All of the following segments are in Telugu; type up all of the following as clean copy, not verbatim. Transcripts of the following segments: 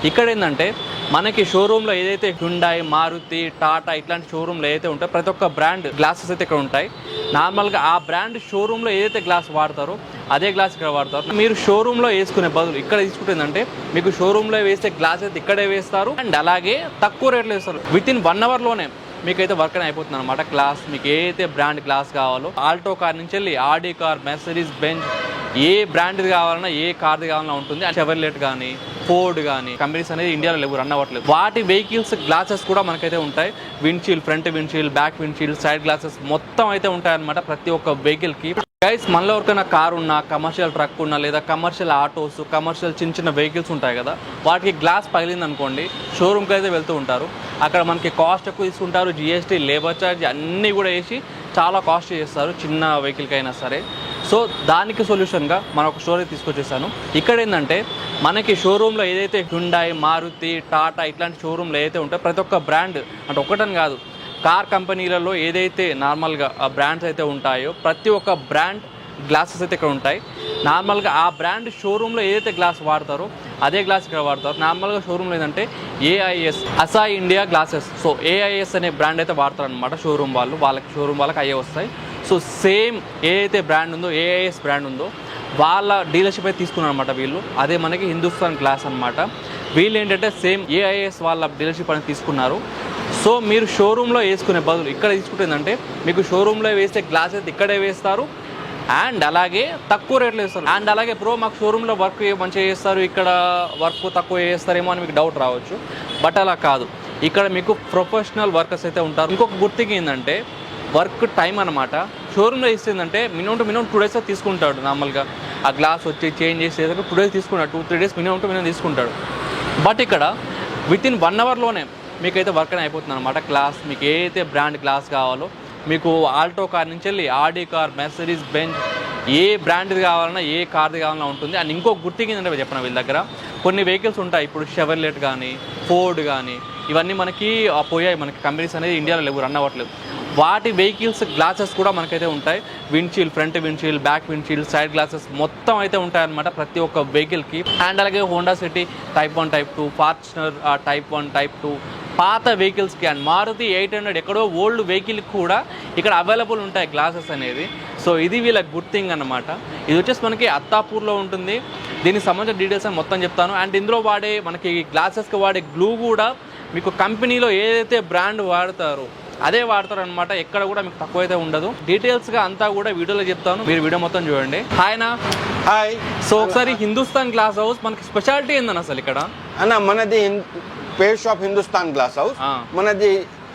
ఇక్కడ ఏంటంటే మనకి షోరూంలో ఏదైతే హ్యుండాయ్, మారుతి, టాటా ఇట్లాంటి షోరూంలో ఏదైతే ఉంటాయో ప్రతి ఒక్క బ్రాండ్ గ్లాసెస్ అయితే ఇక్కడ ఉంటాయి. నార్మల్గా ఆ బ్రాండ్ షోరూంలో ఏదైతే గ్లాస్ వాడతారో అదే గ్లాస్ ఇక్కడ వాడతారు. మీరు షోరూంలో వేసుకునే బదులు ఇక్కడ తీసుకుంటుందంటే మీకు షోరూంలో వేసే గ్లాస్ అయితే ఇక్కడే వేస్తారు అండ్ అలాగే తక్కువ రేట్లో వేస్తారు. విత్ ఇన్ 1 అవర్లోనే మీకైతే వర్క్ అని అయిపోతుంది అనమాట. గ్లాస్ మీకు ఏదైతే బ్రాండ్ గ్లాస్ కావాలో ఆల్టో కార్ నుంచి వెళ్ళి ఆడి కార్, మెర్సిడీస్ బెంజ్ ఏ బ్రాండ్ది కావాలన్నా ఏ కార్ది కావాలన్నా ఉంటుంది. షెవర్లెట్ కానీ ఫోర్డ్ కానీ కంపెనీస్ అనేది ఇండియాలో లేవు, రన్ అవ్వట్లేదు. వాటి వెహికల్స్ గ్లాసెస్ కూడా మనకైతే ఉంటాయి. Windshield, front windshield, back windshield, side glasses మొత్తం అయితే ఉంటాయన్నమాట ప్రతి ఒక్క వెహికల్కి. గైస్ మనలో ఎవరికైనా కార్ ఉన్నా, కమర్షియల్ ట్రక్ ఉన్నా, లేదా కమర్షియల్ ఆటోస్, కమర్షియల్ చిన్న చిన్న వెహికల్స్ ఉంటాయి కదా, వాటికి గ్లాస్ పగిలింది అనుకోండి షోరూమ్కి అయితే వెళ్తూ ఉంటారు. అక్కడ మనకి కాస్ట్ ఎక్కువ తీసుకుంటారు, జిఎస్టీ, లేబర్ ఛార్జ్ అన్నీ కూడా వేసి చాలా కాస్ట్ చేస్తారు చిన్న వెహికల్కి అయినా సరే. సో దానికి సొల్యూషన్గా మనం ఒక స్టోరీ తీసుకొచ్చేసాను. ఇక్కడ ఏంటంటే మనకి షోరూంలో ఏదైతే హ్యుండాయ్, మారుతి, టాటా ఇట్లాంటి షోరూంలో ఏదైతే ఉంటాయో ప్రతి ఒక్క బ్రాండ్ అంటే ఒకటని కాదు, కార్ కంపెనీలలో ఏదైతే నార్మల్గా ఆ బ్రాండ్స్ అయితే ఉంటాయో ప్రతి ఒక్క బ్రాండ్ గ్లాసెస్ అయితే ఇక్కడ ఉంటాయి. నార్మల్గా ఆ బ్రాండ్ షోరూంలో ఏదైతే గ్లాస్ వాడతారో అదే గ్లాస్ ఇక్కడ వాడతారు. నార్మల్గా షోరూంలో ఏంటంటే AIS, అసాయి India glasses. So AIS అనే బ్రాండ్ అయితే వాడతారు అనమాట షోరూమ్ వాళ్ళు. షోరూమ్ వాళ్ళకి అయ్యే వస్తాయి. సో సేమ్ ఏదైతే బ్రాండ్ ఉందో, ఏఐఎస్ బ్రాండ్ ఉందో వాళ్ళ డీలర్షిప్ అయితే తీసుకున్నారు అనమాట వీళ్ళు. అదే మనకి హిందుస్థాన్ గ్లాస్ అనమాట. వీళ్ళు ఏంటంటే సేమ్ ఏఐఎస్ వాళ్ళ డీలర్షిప్ అనేది తీసుకున్నారు. సో మీరు షోరూంలో వేసుకునే బదులు ఇక్కడ తీసుకుంటుందంటే మీకు షోరూంలో వేసే గ్లాస్ అయితే ఇక్కడే వేస్తారు అండ్ అలాగే తక్కువ రేట్లో వేస్తారు. అండ్ అలాగే మాకు షోరూంలో వర్క్ మంచిగా చేస్తారు, ఇక్కడ వర్క్ తక్కువ చేస్తారేమో అని మీకు డౌట్ రావచ్చు. బట్ అలా కాదు, ఇక్కడ మీకు ప్రొఫెషనల్ వర్కర్స్ అయితే ఉంటారు. ఇంకొక గుర్తింగ్ ఏంటంటే వర్క్ టైం అనమాట. షోరూంలో ఇస్తుందంటే మినిమం 2 డేస్ తీసుకుంటాడు. నార్మల్గా ఆ గ్లాస్ వచ్చి చేంజ్ చేసేదాకా 2 డేస్ తీసుకుంటాడు, 2-3 డేస్ మినిమం తీసుకుంటాడు. బట్ ఇక్కడ విత్ ఇన్ 1 అవర్లోనే మీకైతే వర్క్ అని అయిపోతుంది అనమాట. గ్లాస్ మీకు ఏదైతే బ్రాండ్ గ్లాస్ కావాలో మీకు ఆల్టో కార్ నుంచి వెళ్ళి ఆడి కార్, మెర్సిడీస్ బెంజ్ ఏ బ్రాండ్ది కావాలన్నా ఏ కార్ది కావాలన్నా ఉంటుంది. అండ్ ఇంకో గుర్తింగ్ ఏంటంటే చెప్పిన వీళ్ళ దగ్గర కొన్ని వెహికల్స్ ఉంటాయి. ఇప్పుడు షెవర్లెట్ కానీ, ఫోర్డ్ కానీ ఇవన్నీ మనకి పోయాయి. మనకి కంపెనీస్ అనేది ఇండియాలో లేవు, రన్ అవ్వట్లేదు. వాటి వెహికల్స్ గ్లాసెస్ కూడా మనకైతే ఉంటాయి. Windshield, front windshield, back windshield, side glasses మొత్తం అయితే ఉంటాయన్నమాట ప్రతి ఒక్క వెహికల్కి. అండ్ అలాగే Honda City type 1, type 2, Fortuner type 1, type 2 పాత వెహికల్స్కి అండ్ మారుతి 800 ఎక్కడో ఓల్డ్ వెహికల్కి కూడా ఇక్కడ అవైలబుల్ ఉంటాయి గ్లాసెస్ అనేది. సో ఇది వీళ్ళ గుడ్ థింగ్ అనమాట. ఇది వచ్చేసి మనకి అత్తాపూర్లో ఉంటుంది. దీనికి సంబంధించిన డీటెయిల్స్ అని మొత్తం చెప్తాను. అండ్ ఇందులో వాడే మనకి గ్లాసెస్కి వాడే గ్లూ కూడా మీకు కంపెనీలో ఏదైతే బ్రాండ్ వాడతారో అదే వాడతారు అనమాట. ఎక్కడ కూడా మీకు తక్కువ అయితే ఉండదు. డీటెయిల్స్గా అంతా కూడా వీడియోలో చెప్తాను, మీరు వీడియో మొత్తం చూడండి. హాయ్. సో ఒకసారి హిందుస్థాన్ గ్లాస్ హౌస్ మనకి స్పెషాలిటీ ఏందని అసలు ఇక్కడ అన్న? మనది పేర్ షాప్ హిందుస్థాన్ గ్లాస్ హౌస్. మనది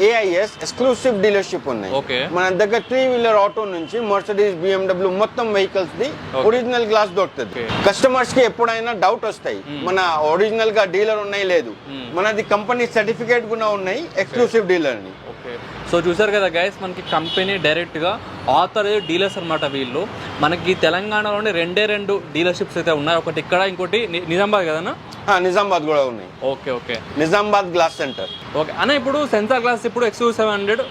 ఏఐఎస్ ఎక్స్క్లూసివ్ డీలర్షిప్ ఉన్నాయి. మన దగ్గర 3 వీలర్ ఆటో నుంచి మర్సిడీస్, BMW మొత్తం వెహికల్స్ ది ఒరిజినల్ గ్లాస్ దొరుకుతుంది. కస్టమర్స్ కి ఎప్పుడైనా డౌట్ వస్తాయి మన ఒరిజినల్ గా డీలర్ ఉన్నాయి లేదు, మనది కంపెనీ సర్టిఫికేట్ కూడా ఉన్నాయి ఎక్స్క్లూసివ్ డీలర్ ని. సో చూసారు కదా గైస్, మనకి కంపెనీ డైరెక్ట్గా ఆథరైజ్డ్ డీలర్స్ అనమాట వీళ్ళు. మనకి తెలంగాణలోనే 2 డీలర్షిప్స్ అయితే ఉన్నాయి. ఒకటి ఇక్కడ, ఇంకోటి నిజామాబాద్ కదన్నా? నిజామాబాద్ కూడా ఉన్నాయి. Okay. Nizamabad glass centre. Okay అన్న, ఇప్పుడు సెన్సార్ గ్లాస్ ఇప్పుడు XUV700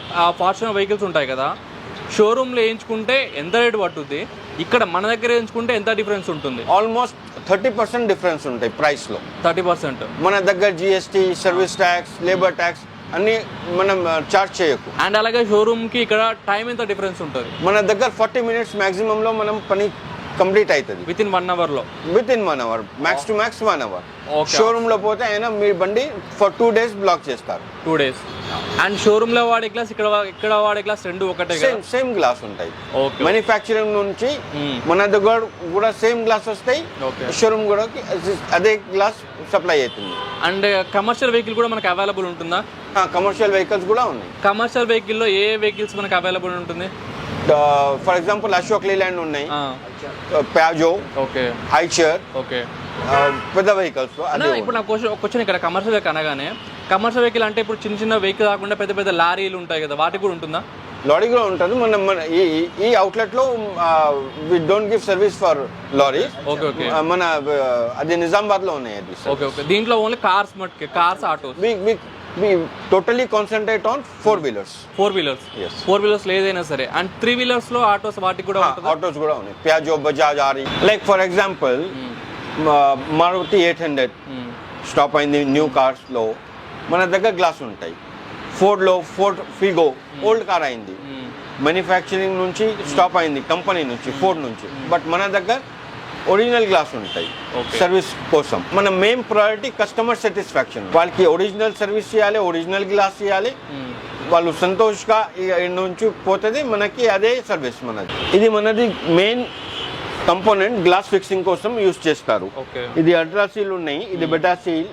ఫార్చునర్ వెహికల్స్ ఉంటాయి కదా, షోరూమ్లో వేయించుకుంటే ఎంత రేటు పట్టుద్ది, ఇక్కడ మన దగ్గర వేయించుకుంటే ఎంత డిఫరెన్స్ ఉంటుంది? ఆల్మోస్ట్ 30% డిఫరెన్స్ ఉంటాయి ప్రైస్ లో. 30%. మన దగ్గర GST, service tax, labour tax అన్ని మనం చార్జ్ చేయకు. అండ్ అలాగే షోరూమ్ కి ఇక్కడ టైం ఎంత డిఫరెన్స్ ఉంటుంది? మన దగ్గర 40 మినిట్స్ మాక్సిమం లో మనం పని కంప్లీట్ అవుతుంది. విత్ ఇన్ 1 అవర్ లో? Within 1 hour, max to max 1 hour. Showroom లో పోతే అయినా మీ బండి ఫర్ 2 డేస్ బ్లాక్ చేస్తారు. 2 డేస్. అండ్ షోరూమ్ లో వాడే గ్లాస్, ఇక్కడ వాడే గ్లాస్ రెండు ఒకటే? సేమ్ గ్లాస్ ఉంటాయి. మ్యానుఫ్యాక్చరింగ్ నుంచి మన దగ్గర కూడా సేమ్ గ్లాస్ వస్తాయి, షోరూమ్ కూడా అదే గ్లాస్ సప్లై అవుతుంది. అండ్ కమర్షియల్ వెహికల్ కూడా మనకి అవైలబుల్ ఉంటుందా? కమర్షియల్ వెహికల్స్ కూడా ఉన్నాయి. కమర్షియల్ వెహికల్ లో ఏ వెహికల్స్ మనకి అవైలబుల్ ఉంటుంది? ఫర్ ఎగ్జాంపుల్ అశోక్ లీలాండ్ ఉన్నాయి, ప్యాజో, ఐచర్, పెద్ద వెహికల్స్. ఇప్పుడు నాకు క్వశ్చన్, ఇక్కడ కమర్షియల్ వెహికల్ అనగానే, కమర్షియల్ వెహికల్ అంటే ఇప్పుడు చిన్న వెహికల్ కాకుండా పెద్ద లారీలు ఉంటాయి కదా, వాటికి కూడా ఉంటుందా? లారీ కూడా ఉంటుంది. మన ఈ అవుట్లెట్ లో we don't give service for lorry. మన అది నిజామాబాద్ లో ఉన్నాయి. దీంట్లో only cars, autos. We totally concentrate on 4 wheelers. 4 wheelers. Yes. 4 wheelers లేదైనా సరే. అండ్ 3 wheelers లో ఆటోస్ వాటికి కూడా ఉంటుంది. ఆటోస్ కూడా ఉన్నాయి. పియాజో, బజాజ్, ఆరి. Like for example Maruti 800 stop అయింది న్యూ కార్స్లో మన దగ్గర గ్లాస్ ఉంటాయి. ఫోర్డ్లో ఫోర్డ్ ఫిగో ఓల్డ్ కార్ అయింది, మ్యానుఫ్యాక్చరింగ్ నుంచి స్టాప్ అయింది కంపెనీ నుంచి ఫోర్డ్ నుంచి, బట్ మన దగ్గర ఒరిజినల్ గ్లాస్ ఉంటాయి సర్వీస్ కోసం. మన మెయిన్ ప్రయారిటీ కస్టమర్ సాటిస్ఫాక్షన్. వాళ్ళకి ఒరిజినల్ సర్వీస్ చేయాలి, ఒరిజినల్ గ్లాస్ ఇవ్వాలి, వాళ్ళు సంతోషంగా నుంచి పోతుంది, మనకి అదే సర్వీస్ మనది. ఇది మనది మెయిన్ కంపోనెంట్ గ్లాస్ ఫిక్సింగ్ కోసం యూస్ చేస్తారు. ఇది అల్ట్రా సీల్ ఉన్నాయి, ఇది బెటా సీల్,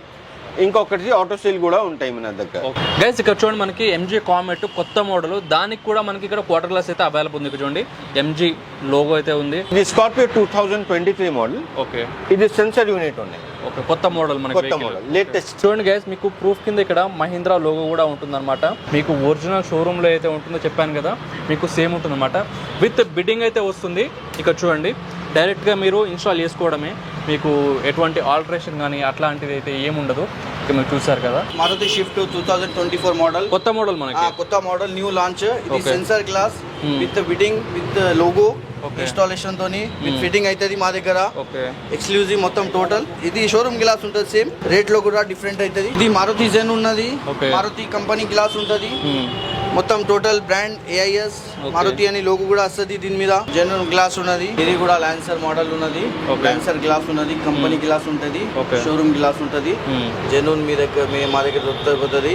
ఇంకొకటి ఆటో సీల్ కూడా ఉంటాయి మన దగ్గర. గైస్ ఇక్కడ చూడండి మనకి ఎంజీ కామెట్ కొత్త మోడల్, దానికి కూడా మనకి ఇక్కడ క్వార్టర్ గ్లాస్ అయితే అవైలబుల్ ఉంది. ఇక్కడ చూడండి ఎంజీ లోగో అయితే ఉంది. ఇది స్కార్పియో 2023 మోడల్. ఓకే, ఇది సెన్సర్ యూనిట్ ఉన్నాయి. ఓకే, కొత్త మోడల్ మనకి కొత్త మోడల్ లేటెస్ట్. చూడండి గైస్ మీకు ప్రూఫ్ కింద ఇక్కడ మహీంద్రా లోగో కూడా ఉంటుందన్నమాట. మీకు ఒరిజినల్ షోరూమ్ లో అయితే ఉంటుందో చెప్పాను కదా, మీకు సేమ్ ఉంటుందన్నమాట. విత్ బిడ్డింగ్ అయితే వస్తుంది. ఇక్కడ చూడండి డైరెక్ట్గా మీరు ఇన్స్టాల్ చేసుకోవడమే, మీకు ఎటువంటి ఆల్టరేషన్ కానీ అట్లాంటిది అయితే ఏముండదు. ఇక మీరు చూసారు కదా మారుతి షిఫ్ట్ 2024 మోడల్, కొత్త మోడల్ మనకి, కొత్త మోడల్ న్యూ లాంచ్. ఇది sensor glass with beading with logo installation తోని విత్ ఫిట్టింగ్ అవుతుంది మా దగ్గర. ఎక్స్క్లూజివ్ మొత్తం టోటల్. ఇది షోరూమ్ గ్లాస్ ఉంటుంది, సేమ్ రేట్ లో కూడా డిఫరెంట్ అవుతుంది. ఇది మారుతి జెన్ ఉన్నది, మారుతి కంపెనీ గ్లాస్ ఉంటుంది మొత్తం టోటల్ బ్రాండ్ AIS మారుతి అని లోగో కూడా వస్తుంది దీని మీద. జెన్యూన్ గ్లాస్ ఉన్నది. ఇది కూడా లాన్సర్ మోడల్ ఉన్నది, లాన్సర్ గ్లాస్ ఉన్నది, కంపెనీ గ్లాస్ ఉంటది, షోరూమ్ గ్లాస్ ఉంటది. జెన్యూన్ మా దగ్గర దొరుకుతుంది.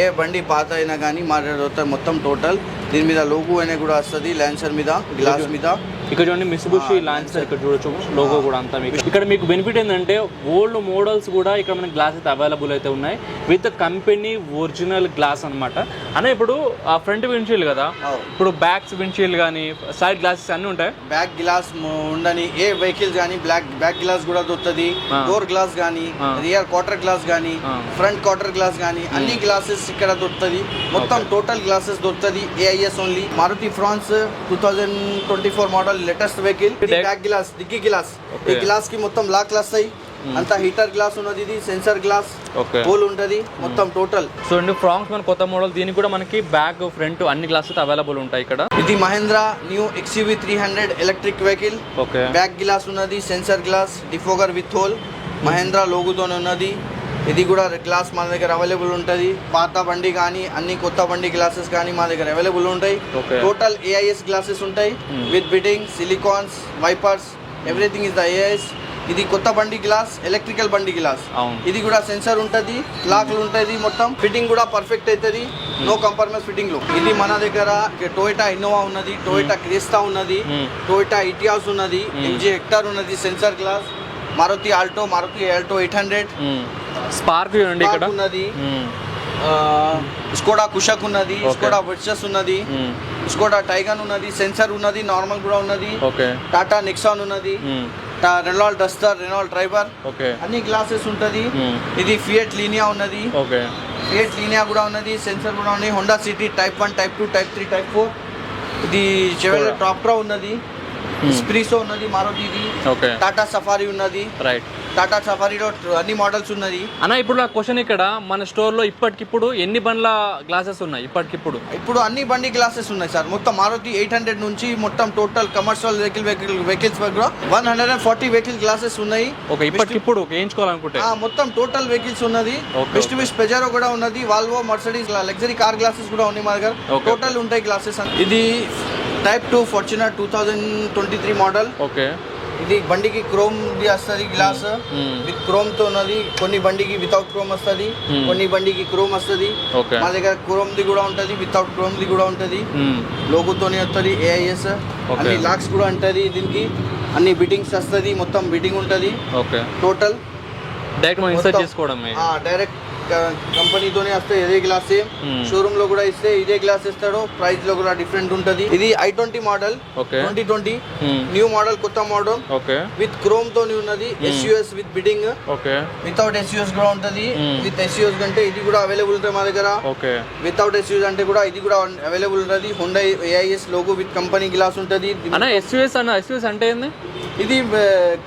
ఏ బండి పాత అయినా కానీ మా దగ్గర దొరుకుతుంది మొత్తం టోటల్. దీని మీద లోగో అయినా కూడా వస్తుంది లాన్సర్ మీద, గ్లాస్ మీద. ఇక్కడ చూడండి మిత్సుబిషి లాన్సర్ ఇక్కడ చూడొచ్చు లోగో కూడా అంతా. మీకు ఇక్కడ మీకు బెనిఫిట్ ఏంటంటే ఓల్డ్ మోడల్స్ కూడా ఇక్కడ మనకి గ్లాస్ అయితే అవైలబుల్ అయితే ఉన్నాయి విత్ కంపెనీ ఒరిజినల్ గ్లాస్ అనమాట. అనే ఇప్పుడు ఆ ఫ్రంట్ విండ్షీల్డ్ కదా, ఇప్పుడు బ్యాక్ విండ్షీల్డ్ కానీ సైడ్ గ్లాసెస్ అన్ని ఉంటాయి. బ్యాక్ గ్లాస్ ఉండని ఏ వెహికల్స్ కానీ బ్యాక్ గ్లాస్ కూడా దొరుకుతుంది. డోర్ గ్లాస్ కానీ, రియర్ క్వార్టర్ గ్లాస్ కానీ, ఫ్రంట్ క్వార్టర్ గ్లాస్ కానీ అన్ని గ్లాసెస్ ఇక్కడ దొరుకుతుంది. మొత్తం టోటల్ గ్లాసెస్ దొరుకుతుంది AIS only. Maruti Fronx 2024 model latest vehicle. Back glass, dickey glass, ఈ గ్లాస్ కి మొత్తం లాక్ వస్తాయి. అంతా హీటర్ గ్లాస్ ఉన్నది, ఇది సెన్సార్ గ్లాస్ హోల్ ఉంటది మొత్తం టోటల్. సో అండి ఫ్రాన్స్ మన కొత్త మోడల్, దీనికి కూడా మనకి బ్యాక్ ఫ్రంట్ అన్ని గ్లాసెస్ అవైలబుల్ ఉంటాయి ఇక్కడ. ఇది Mahindra new XUV 300 electric vehicle. Back glass ఉన్నది, sensor glass, defogger with hole, Mahindra లోగోతోనే ఉన్నది. ఇది కూడా గ్లాస్ మన దగ్గర అవైలబుల్ ఉంటుంది. పాత బండి కానీ అన్ని కొత్త బండి గ్లాసెస్ కానీ మా దగ్గర అవైలబుల్ ఉంటాయి. టోటల్ AIS గ్లాసెస్ ఉంటాయి with bidding, silicones, wipers, everything is the AIS. ఇది కొత్త బండి గ్లాస్, ఎలక్ట్రికల్ బండి గ్లాస్. ఇది కూడా సెన్సార్ ఉంటుంది, లాక్లు ఉంటుంది, మొత్తం ఫిట్టింగ్ కూడా పర్ఫెక్ట్ అవుతుంది, నో కంప్రమైజ్ ఫిట్టింగ్ లో. ఇది మన దగ్గర టొయోటా ఇన్నోవా ఉన్నది, టొయోటా క్రిస్టా ఉన్నది, టొయోటా ఇటియాస్ ఉన్నది, MG హెక్టర్ ఉన్నది sensor glass, Maruti Alto 800, Spark చూడండి ఇక్కడ ఉన్నది, స్కోడా కుషక్ ఉన్నది, స్కోడా వర్సెస్ ఉన్నది, స్కోడా టైగన్ ఉన్నది, సెన్సార్ ఉన్నది, నార్మల్ కూడా ఉన్నది, టాటా నెక్సాన్ ఉన్నది, రెనాల్డ్ డస్టర్, రెనాల్డ్ ట్రైబర్, అన్ని గ్లాసెస్ ఉంటది. ఇది ఫియట్ లీనియా ఉన్నది, ఫియట్ లీనియా కూడా ఉన్నది, సెన్సార్ కూడా ఉన్నాయి. Honda City type 1, type 2, type 3, type 4. ఇది చెవెలర్ టాప్ట్రా ఉన్నది, ఎస్ప్రెసో ఉన్నది మారుతిది, టాటా సఫారీ ఉన్నది. టాటా సఫారీలో అన్ని మోడల్స్ ఉన్నది. అన్న ఇప్పుడు నా క్వశ్చన్, ఇక్కడ మన స్టోర్ లో ఇప్పటికిప్పుడు ఎన్ని బండ్ల గ్లాసెస్ ఉన్నాయి? ఇప్పుడు అన్ని బండి గ్లాసెస్ ఉన్నాయి సార్. మొత్తం మారుతి 800 నుంచి మొత్తం total commercial vehicles 140 vehicle glasses ఉన్నాయి. ఇప్పటికిప్పుడు వేయించుకోవాలనుకుంటే మొత్తం టోటల్ వెహికల్స్ ఉన్నది. మిస్టూబిషి పెజారో కూడా ఉన్నది, Volvo, Mercedes luxury car glasses కూడా ఉన్నాయి మా దగ్గర. టోటల్ ఉంటాయి గ్లాసెస్. ఇది టైప్ 2 ఫార్చునర్ 2023 మోడల్. ఇది బండికి క్రోమ్ వస్తుంది గ్లాస్, విత్ క్రోమ్ తో ఉన్నది. కొన్ని బండికి వితౌట్ క్రోమ్ వస్తుంది, కొన్ని బండికి క్రోమ్ వస్తుంది. మా దగ్గర క్రోమ్ ది కూడా ఉంటది, వితౌట్ క్రోమ్ ది కూడా ఉంటది. లోగోతోనే వస్తుంది AIS. అన్ని లాక్స్ కూడా ఉంటది దీనికి, అన్ని బిట్టింగ్స్ వస్తుంది, మొత్తం బిట్టింగ్ ఉంటది. టోటల్ డైరెక్ట్ కంపెనీతోనే వస్తాయి. ఇదే గ్లాస్ షోరూమ్ లో కూడా ఇస్తే ఇదే గ్లాస్ ఇస్తాడు, ప్రైస్ లో కూడా డిఫరెంట్ ఉంటది. ఇది i20 మోడల్ 2020 న్యూ మోడల్, కొత్త మోడల్ విత్ క్రోమ్ తోని ఉన్నది. SUS with bidding, without SUS కూడా ఉంటది. విత్ SUS కంటే ఇది కూడా అవైలబుల్ ఉంటుంది మా దగ్గర. వితౌట్ SUS అంటే కూడా ఇది కూడా అవైలబుల్ ఉంటది. Honda AIS logo with company glass ఉంటది. SUS అంటే ఏంది? ఇది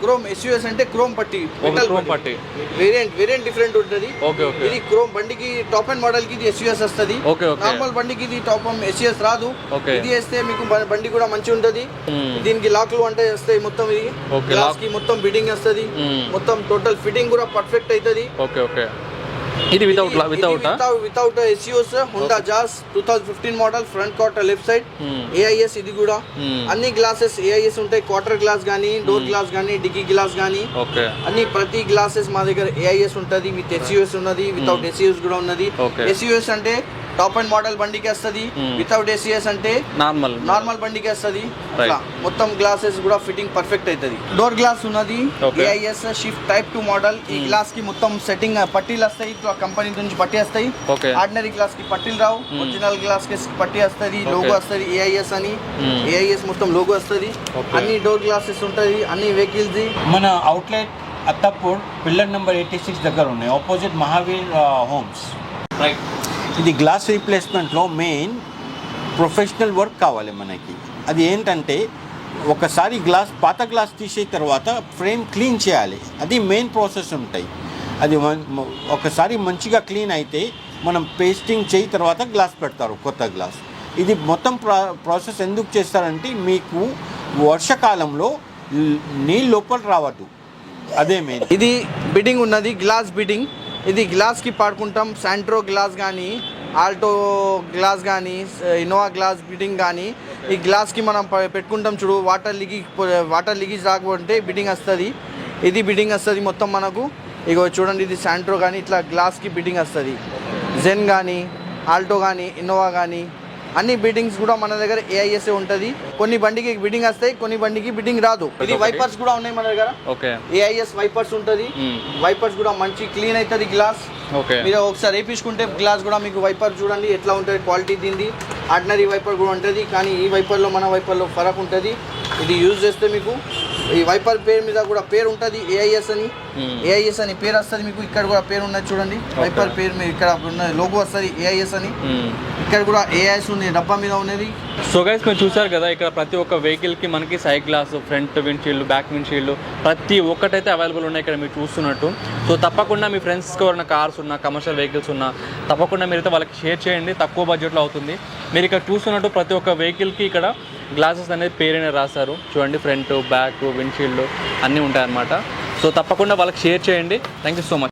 క్రోమ్ ఎస్యూఎస్ అంటే క్రోమ్ పట్టి, క్రోమ్ పట్టి వేరియంట్ డిఫరెంట్ ఉంటుంది. Okay okay. ఇది క్రోమ్ బండికి టాప్ అండ్ మోడల్ కి ఇది ఎస్యూఎస్ వస్తుంది. Okay okay. నార్మల్ బండికి ఇది టాప్ ఎస్యూఎస్ రాదు. ఓకే. ఇది వేస్తే మీకు బండి కూడా మంచి ఉంటది. దీనికి లాక్లు అంటే వస్తాయి మొత్తం. ఇది గ్లాస్ కి మొత్తం బిడింగ్ వస్తుంది. మొత్తం టోటల్ ఫిట్టింగ్ కూడా పర్ఫెక్ట్ అవుతుంది. Okay okay. ఇది వితౌట్ ఎస్యూఎస్ Honda Jazz 2015 model, front quarter left side AIS. ఇది కూడా అన్ని గ్లాసెస్ ఏఐఎస్ ఉంటాయి. క్వార్టర్ గ్లాస్ గానీ, డోర్ గ్లాస్ గానీ, డిక్కీ గ్లాస్ గానీ అన్ని ప్రతి గ్లాసెస్ మా దగ్గర ఏఐఎస్ ఉంటది. విత్ ఎస్యూఎస్ ఉన్నది, వితౌట్ ఎస్యూఎస్ కూడా ఉన్నది. ఎస్యూఎస్ అంటే టాప్ అండ్ మోడల్ బండికి వస్తుంది. వితౌట్ ఎస్యూఎస్ అంటే నార్మల్ బండికి వస్తుంది. మొత్తం గ్లాసెస్ కూడా ఫిట్టింగ్ పర్ఫెక్ట్ అవుతుంది. డోర్ గ్లాస్ ఉన్నది ఏఐఎస్ షిఫ్ట్ టైప్ 2 మోడల్. ఈ గ్లాస్ కి మొత్తం సెట్టింగ్ పట్టీలు వస్తాయి. కంపెనీ నుంచి పట్టి వస్తాయి. ఆర్డినరీ గ్లాస్ కి పట్టీలు రావు. ఒరిజినల్ గ్లాస్ కి పట్టి వస్తుంది. లోగో వస్తుంది ఏఐఎస్ అని. ఏఐఎస్ మొత్తం లోగో వస్తుంది. అన్ని డోర్ గ్లాసెస్ ఉంటుంది అన్ని వెహికల్స్ ది. మన అవుట్లెట్ అత్తాపూర్ పిల్లర్ నెంబర్ 86 దగ్గర ఉన్నాయి, ఆపోజిట్ మహావీర్ హోమ్స్. రైట్. ఇది గ్లాస్ రీప్లేస్మెంట్లో మెయిన్ ప్రొఫెషనల్ వర్క్ కావాలి మనకి. అది ఏంటంటే ఒకసారి పాత గ్లాస్ తీసే తర్వాత ఫ్రేమ్ క్లీన్ చేయాలి. అది మెయిన్ ప్రాసెస్ ఉంటాయి. అది ఒకసారి మంచిగా క్లీన్ అయితే మనం పేస్టింగ్ చేయి తర్వాత గ్లాస్ పెడతారు, కొత్త గ్లాస్. ఇది మొత్తం ప్రాసెస్ ఎందుకు చేస్తారంటే మీకు వర్షాకాలంలో నీళ్ళు లోపల రావద్దు, అదే మెయిన్. ఇది బిడ్డింగ్ ఉన్నది, గ్లాస్ బిడ్డింగ్. ఇది గ్లాస్కి పాడుకుంటాం. శాంట్రో గ్లాస్ కానీ, ఆల్టో గ్లాస్ కానీ, ఇన్నోవా గ్లాస్ బిడ్డింగ్ కానీ ఈ గ్లాస్కి మనం పెట్టుకుంటాం చూడు. వాటర్ లీకేజ్ రాకపోతే బిడ్డింగ్ వస్తుంది. ఇది బిడ్డింగ్ వస్తుంది మొత్తం మనకు. ఇగో చూడండి, ఇది శాంట్రో కానీ ఇట్లా గ్లాస్కి బిడ్డింగ్ వస్తుంది. జెన్ కానీ, ఆల్టో కానీ, ఇన్నోవా కానీ అన్ని బిడ్డింగ్స్ కూడా మన దగ్గర ఏఐఎస్ ఉంటుంది. కొన్ని బండికి బిడ్డింగ్ వస్తాయి, కొన్ని బండికి బిడ్డింగ్ రాదు. ఇది వైపర్స్ కూడా ఉన్నాయి మన దగ్గర. ఏఐఎస్ వైపర్స్ ఉంటుంది. వైపర్స్ కూడా మంచి క్లీన్ అవుతుంది గ్లాస్. మీరు ఒకసారి వేయించుకుంటే గ్లాస్ కూడా మీకు వైపర్ చూడండి ఎట్లా ఉంటుంది, క్వాలిటీ దీనిది. ఆర్డినరీ వైపర్ కూడా ఉంటుంది, కానీ ఈ వైపర్లో మన వైపర్లో ఫరక్ ఉంటుంది. ఇది యూజ్ చేస్తే మీకు ఈ వైపర్ పేరు మీద కూడా పేరు ఉంటుంది ఏఐఎస్ అని. ఏఐఎస్ అని పేరు వస్తుంది మీకు. ఇక్కడ కూడా పేరు ఉన్నది చూడండి, వైపర్ పేరు మీద ఇక్కడ లోగో వస్తుంది ఏఐఎస్ అని. ఇక్కడ కూడా ఏఐఎస్ ఉంది డబ్బా మీద ఉన్నది. సో గైస్ మీరు చూసారు కదా, ఇక్కడ ప్రతి ఒక్క వెహికల్కి మనకి side glass, front windshield, back windshield ప్రతి ఒక్కటైతే అవైలబుల్ ఉన్నాయి ఇక్కడ మీరు చూస్తున్నట్టు. సో తప్పకుండా మీ ఫ్రెండ్స్కి ఎవరైనా కార్స్ ఉన్నా, కమర్షియల్ వెహికల్స్ ఉన్నా తప్పకుండా మీరైతే వాళ్ళకి షేర్ చేయండి, తక్కువ బడ్జెట్లో అవుతుంది. మీరు ఇక్కడ చూస్తున్నట్టు ప్రతి ఒక్క వెహికల్కి ఇక్కడ గ్లాసెస్ అనేది పేరునే రాస్తారు చూడండి. ఫ్రంట్, బ్యాక్, విండ్షీల్డ్ అన్నీ ఉంటాయన్నమాట. సో తప్పకుండా వాళ్ళకి షేర్ చేయండి. Thank you so much.